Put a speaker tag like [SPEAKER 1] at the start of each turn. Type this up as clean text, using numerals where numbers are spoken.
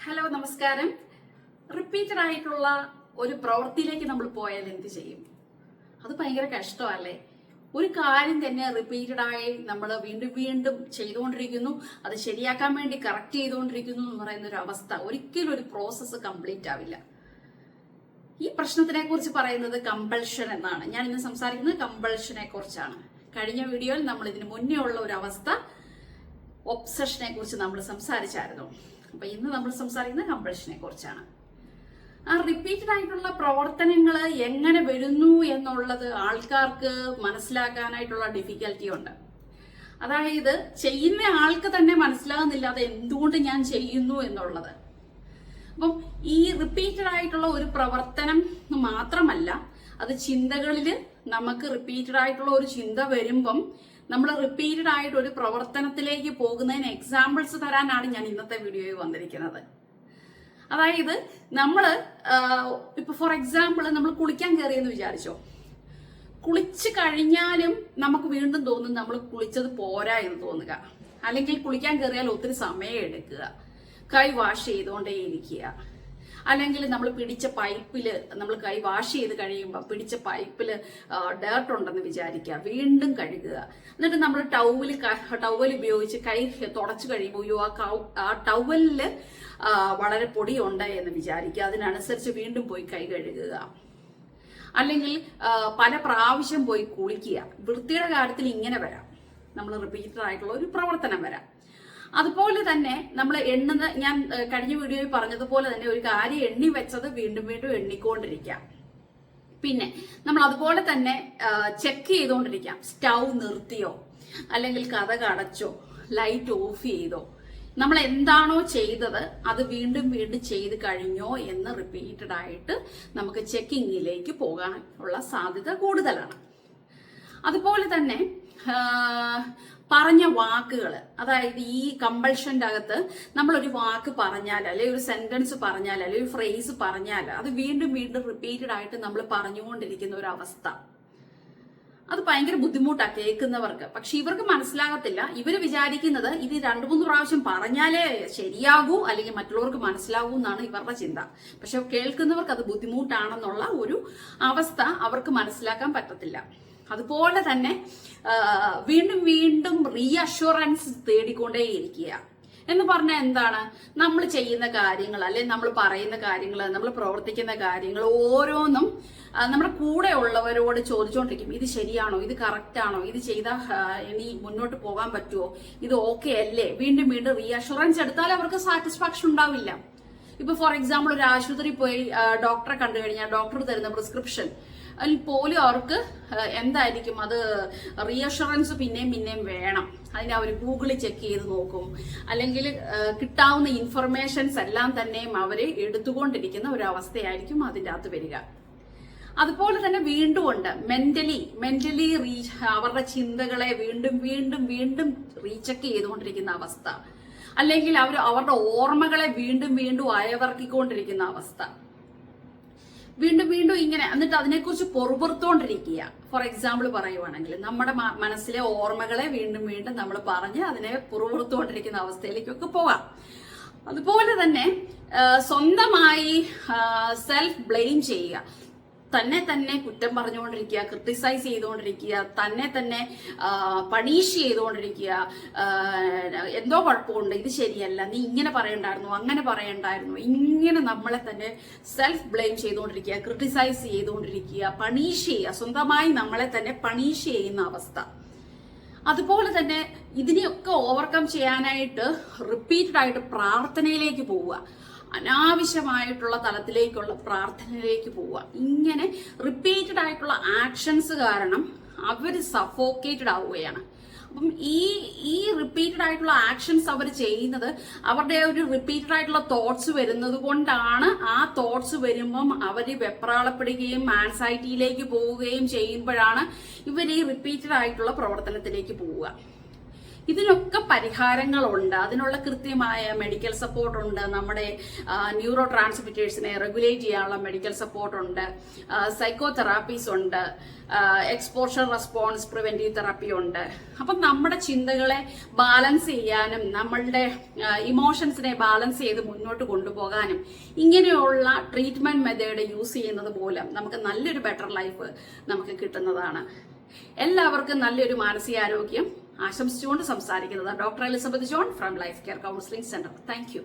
[SPEAKER 1] Hello നമസ്കാരം. Repeated ആയിട്ടുള്ള ഒരു പ്രവൃത്തിയിലേക്ക് നമ്മൾ പോയാൽ എന്ത് ചെയ്യും? അത് ഭയങ്കര കഷ്ടമല്ലേ? ഒരു കാര്യം തന്നെ റിപ്പീറ്റഡ് ആയി നമ്മൾ വീണ്ടും വീണ്ടും ചെയ്തുകൊണ്ടിരിക്കുന്നു, അത് ശരിയാക്കാൻ വേണ്ടി കറക്റ്റ് ചെയ്തുകൊണ്ടിരിക്കുന്നു എന്ന് പറയുന്ന ഒരു അവസ്ഥ. ഒരിക്കലും ഒരു പ്രോസസ്സ് കംപ്ലീറ്റ് ആവില്ല. ഈ പ്രശ്നത്തിനെ കുറിച്ച് പറയുന്നത് കമ്പൾഷൻ എന്നാണ്. ഞാൻ ഇന്ന് സംസാരിക്കുന്നത് കമ്പൾഷനെ കുറിച്ചാണ്. കഴിഞ്ഞ വീഡിയോയിൽ നമ്മൾ ഇതിന് മുന്നേ ഉള്ള ഒരു അവസ്ഥ ഒബ്സഷനെ കുറിച്ച് നമ്മൾ സംസാരിച്ചായിരുന്നു. അപ്പൊ ഇന്ന് നമ്മൾ സംസാരിക്കുന്നത് കമ്പൾഷനെ കുറിച്ചാണ്. ആ റിപ്പീറ്റഡ് ആയിട്ടുള്ള പ്രവർത്തനങ്ങൾ എങ്ങനെ വരുന്നു എന്നുള്ളത് ആൾക്കാർക്ക് മനസ്സിലാക്കാനായിട്ടുള്ള ഡിഫിക്കൽറ്റി ഉണ്ട്. അതായത് ചെയ്യുന്ന ആൾക്ക് തന്നെ മനസ്സിലാകുന്നില്ല അത് എന്തുകൊണ്ട് ഞാൻ ചെയ്യുന്നു എന്നുള്ളത്. അപ്പം ഈ റിപ്പീറ്റഡ് ആയിട്ടുള്ള ഒരു പ്രവർത്തനം മാത്രമല്ല, അത് ചിന്തകളിൽ നമുക്ക് റിപ്പീറ്റഡ് ആയിട്ടുള്ള ഒരു ചിന്ത വരുമ്പം നമ്മൾ റിപ്പീറ്റഡ് ആയിട്ട് ഒരു പ്രവർത്തനത്തിലേക്ക് പോകുന്നതിന് എക്സാമ്പിൾസ് തരാനാണ് ഞാൻ ഇന്നത്തെ വീഡിയോയിൽ വന്നിരിക്കുന്നത്. അതായത് നമ്മള് ഇപ്പൊ ഫോർ എക്സാമ്പിൾ നമ്മൾ കുളിക്കാൻ കയറിയെന്ന് വിചാരിച്ചോ, കുളിച്ചു കഴിഞ്ഞാലും നമുക്ക് വീണ്ടും തോന്നും നമ്മൾ കുളിച്ചത് പോരാ എന്ന് തോന്നുക, അല്ലെങ്കിൽ കുളിക്കാൻ കയറിയാൽ ഒത്തിരി സമയം എടുക്കുക, കൈ വാഷ് ചെയ്തുകൊണ്ടേയിരിക്കുക, അല്ലെങ്കിൽ നമ്മൾ പിടിച്ച പൈപ്പില് നമ്മൾ കൈ വാഷ് ചെയ്ത് കഴിയുമ്പോൾ പിടിച്ച പൈപ്പില് ഡേർട്ട് ഉണ്ടെന്ന് വിചാരിക്കുക, വീണ്ടും കഴുകുക, എന്നിട്ട് നമ്മൾ ടവൽ ഉപയോഗിച്ച് കൈ തുടച്ചു കഴിയുമ്പോൾ ആ ടവലില് വളരെ പൊടിയുണ്ട് എന്ന് വിചാരിക്കുക, അതിനനുസരിച്ച് വീണ്ടും പോയി കൈ കഴുകുക, അല്ലെങ്കിൽ പല പ്രാവശ്യം പോയി കുളിക്കുക. വൃത്തിയുടെ കാര്യത്തിൽ ഇങ്ങനെ വരാം, നമ്മൾ റിപ്പീറ്റഡ് ആയിട്ടുള്ള ഒരു പ്രവർത്തനം വരാം. അതുപോലെ തന്നെ നമ്മൾ ഞാൻ കഴിഞ്ഞ വീഡിയോയിൽ പറഞ്ഞതുപോലെ തന്നെ ഒരു കാര്യം എണ്ണി വെച്ചത് വീണ്ടും വീണ്ടും എണ്ണിക്കൊണ്ടിരിക്കാം. പിന്നെ നമ്മൾ അതുപോലെ തന്നെ ചെക്ക് ചെയ്തുകൊണ്ടിരിക്കാം, സ്റ്റൗ നിർത്തിയോ, അല്ലെങ്കിൽ കതക് അടച്ചോ, ലൈറ്റ് ഓഫ് ചെയ്തോ, നമ്മൾ എന്താണോ ചെയ്തത് അത് വീണ്ടും വീണ്ടും ചെയ്ത് കഴിഞ്ഞോ എന്ന് റിപ്പീറ്റഡ് ആയിട്ട് നമുക്ക് ചെക്കിങ്ങിലേക്ക് പോകാനുള്ള സാധ്യത കൂടുതലാണ്. അതുപോലെ തന്നെ പറഞ്ഞ വാക്കുകൾ, അതായത് ഈ കമ്പൾഷന്റെ അകത്ത് നമ്മളൊരു വാക്ക് പറഞ്ഞാൽ, അല്ലെങ്കിൽ ഒരു സെന്റൻസ് പറഞ്ഞാൽ, അല്ലെങ്കിൽ ഒരു ഫ്രേസ് പറഞ്ഞാൽ അത് വീണ്ടും വീണ്ടും റിപ്പീറ്റഡ് ആയിട്ട് നമ്മൾ പറഞ്ഞുകൊണ്ടിരിക്കുന്ന ഒരു അവസ്ഥ, അത് ഭയങ്കര ബുദ്ധിമുട്ടാണ് കേൾക്കുന്നവർക്ക്. പക്ഷെ ഇവർക്ക് മനസ്സിലാകത്തില്ല. ഇവര് വിചാരിക്കുന്നത് ഇത് 2-3 പ്രാവശ്യം പറഞ്ഞാലേ ശരിയാകൂ, അല്ലെങ്കിൽ മറ്റുള്ളവർക്ക് മനസ്സിലാകൂ എന്നാണ് ഇവരുടെ ചിന്ത. പക്ഷെ കേൾക്കുന്നവർക്ക് അത് ബുദ്ധിമുട്ടാണെന്നുള്ള ഒരു അവസ്ഥ അവർക്ക് മനസ്സിലാക്കാൻ പറ്റത്തില്ല. അതുപോലെ തന്നെ വീണ്ടും വീണ്ടും റീഅഷ്വറൻസ് തേടിക്കൊണ്ടേയിരിക്കുക എന്ന് പറഞ്ഞാൽ എന്താണ്? നമ്മൾ ചെയ്യുന്ന കാര്യങ്ങൾ, അല്ലെങ്കിൽ നമ്മൾ പറയുന്ന കാര്യങ്ങൾ, നമ്മൾ പ്രവർത്തിക്കുന്ന കാര്യങ്ങൾ ഓരോന്നും നമ്മുടെ കൂടെ ഉള്ളവരോട് ചോദിച്ചുകൊണ്ടിരിക്കും, ഇത് ശരിയാണോ, ഇത് കറക്റ്റ് ആണോ, ഇത് ചെയ്താൽ ഇനി മുന്നോട്ട് പോകാൻ പറ്റുമോ, ഇത് ഓക്കെ അല്ലേ. വീണ്ടും വീണ്ടും റീഅഷ്വറൻസ് എടുത്താൽ അവർക്ക് സാറ്റിസ്ഫാക്ഷൻ ഉണ്ടാവില്ല. ഇപ്പൊ ഫോർ എക്സാമ്പിൾ ഒരു ആശുപത്രി പോയി ഡോക്ടറെ കണ്ടു കഴിഞ്ഞാൽ ഡോക്ടർ തരുന്ന പ്രിസ്ക്രിപ്ഷൻ അതിൽ പോലും അവർക്ക് എന്തായിരിക്കും, അത് റീഅഷ്വറൻസ് പിന്നെയും വേണം. അതിനെ അവർ ഗൂഗിളിൽ ചെക്ക് ചെയ്ത് നോക്കും, അല്ലെങ്കിൽ കിട്ടാവുന്ന ഇൻഫർമേഷൻസ് എല്ലാം തന്നെയും അവർ എടുത്തുകൊണ്ടിരിക്കുന്ന ഒരു അവസ്ഥയായിരിക്കും അതിൻ്റെ അകത്ത് വരിക. അതുപോലെ തന്നെ വീണ്ടും ഉണ്ട് മെന്റലി അവരുടെ ചിന്തകളെ വീണ്ടും വീണ്ടും വീണ്ടും റീചെക്ക് ചെയ്തുകൊണ്ടിരിക്കുന്ന അവസ്ഥ, അല്ലെങ്കിൽ അവരുടെ ഓർമ്മകളെ വീണ്ടും വീണ്ടും അയവർക്കിക്കൊണ്ടിരിക്കുന്ന അവസ്ഥ. വീണ്ടും വീണ്ടും ഇങ്ങനെ എന്നിട്ട് അതിനെക്കുറിച്ച് പൊറുപുറത്തോണ്ടിരിക്കുക. ഫോർ എക്സാമ്പിൾ പറയുവാണെങ്കിൽ നമ്മുടെ മനസ്സിലെ ഓർമ്മകളെ വീണ്ടും വീണ്ടും നമ്മൾ പറഞ്ഞ് അതിനെ പൊറുപുറത്തോണ്ടിരിക്കുന്ന അവസ്ഥയിലേക്കൊക്കെ പോകാം. അതുപോലെ തന്നെ സ്വന്തമായി സെൽഫ് ബ്ലെയിം ചെയ്യുക, തന്നെ കുറ്റം പറഞ്ഞുകൊണ്ടിരിക്കുക, ക്രിട്ടിസൈസ് ചെയ്തുകൊണ്ടിരിക്കുക, തന്നെ പണീഷ് ചെയ്തുകൊണ്ടിരിക്കുക. എന്തോ കുഴപ്പമുണ്ട്, ഇത് ശരിയല്ല, നീ ഇങ്ങനെ പറയണ്ടായിരുന്നു, അങ്ങനെ പറയണ്ടായിരുന്നു, ഇങ്ങനെ നമ്മളെ തന്നെ സെൽഫ് ബ്ലെയിം ചെയ്തുകൊണ്ടിരിക്കുക, ക്രിട്ടിസൈസ് ചെയ്തുകൊണ്ടിരിക്കുക, പണീഷ് ചെയ്യുക, സ്വന്തമായി നമ്മളെ തന്നെ പണീഷ് ചെയ്യുന്ന അവസ്ഥ. അതുപോലെ തന്നെ ഇതിനെയൊക്കെ ഓവർകം ചെയ്യാനായിട്ട് റിപ്പീറ്റഡ് ആയിട്ട് പ്രാർത്ഥനയിലേക്ക് പോവുക, അനാവശ്യമായിട്ടുള്ള തലത്തിലേക്കുള്ള പ്രാർത്ഥനയിലേക്ക് പോവുക. ഇങ്ങനെ റിപ്പീറ്റഡ് ആയിട്ടുള്ള ആക്ഷൻസ് കാരണം അവർ സഫോക്കേറ്റഡ് ആവുകയാണ്. അപ്പം ഈ റിപ്പീറ്റഡ് ആയിട്ടുള്ള ആക്ഷൻസ് അവർ ചെയ്യുന്നത് അവരുടെ ഒരു റിപ്പീറ്റഡ് ആയിട്ടുള്ള തോട്ട്സ് വരുന്നത് കൊണ്ടാണ്. ആ തോട്ട്സ് വരുമ്പം അവർ വെപ്രാളപ്പെടുകയും ആൻസൈറ്റിയിലേക്ക് പോവുകയും ചെയ്യുമ്പോഴാണ് ഇവർ ഈ റിപ്പീറ്റഡ് ആയിട്ടുള്ള പ്രവർത്തനത്തിലേക്ക് പോവുക. ഇതിനൊക്കെ പരിഹാരങ്ങളുണ്ട്. അതിനുള്ള കൃത്യമായ മെഡിക്കൽ സപ്പോർട്ടുണ്ട്. നമ്മുടെ ന്യൂറോ ട്രാൻസ്മിറ്റേഴ്സിനെ റെഗുലേറ്റ് ചെയ്യാനുള്ള മെഡിക്കൽ സപ്പോർട്ടുണ്ട്. സൈക്കോ തെറാപ്പീസ് ഉണ്ട്. എക്സ്പോഷർ റെസ്പോൺസ് പ്രിവെന്റീവ് തെറാപ്പി ഉണ്ട്. അപ്പം നമ്മുടെ ചിന്തകളെ ബാലൻസ് ചെയ്യാനും നമ്മളുടെ ഇമോഷൻസിനെ ബാലൻസ് ചെയ്ത് മുന്നോട്ട് കൊണ്ടുപോകാനും ഇങ്ങനെയുള്ള ട്രീറ്റ്മെന്റ് മെത്തേഡ് യൂസ് ചെയ്യുന്നത് മൂലം നമുക്ക് നല്ലൊരു ബെറ്റർ ലൈഫ് നമുക്ക് കിട്ടുന്നതാണ്. എല്ലാവർക്കും നല്ലൊരു മാനസികാരോഗ്യം ആശംസിച്ചുകൊണ്ട് സംസാരിക്കുന്നത് doctor Elizabeth John from life care counselling centre. Thank you.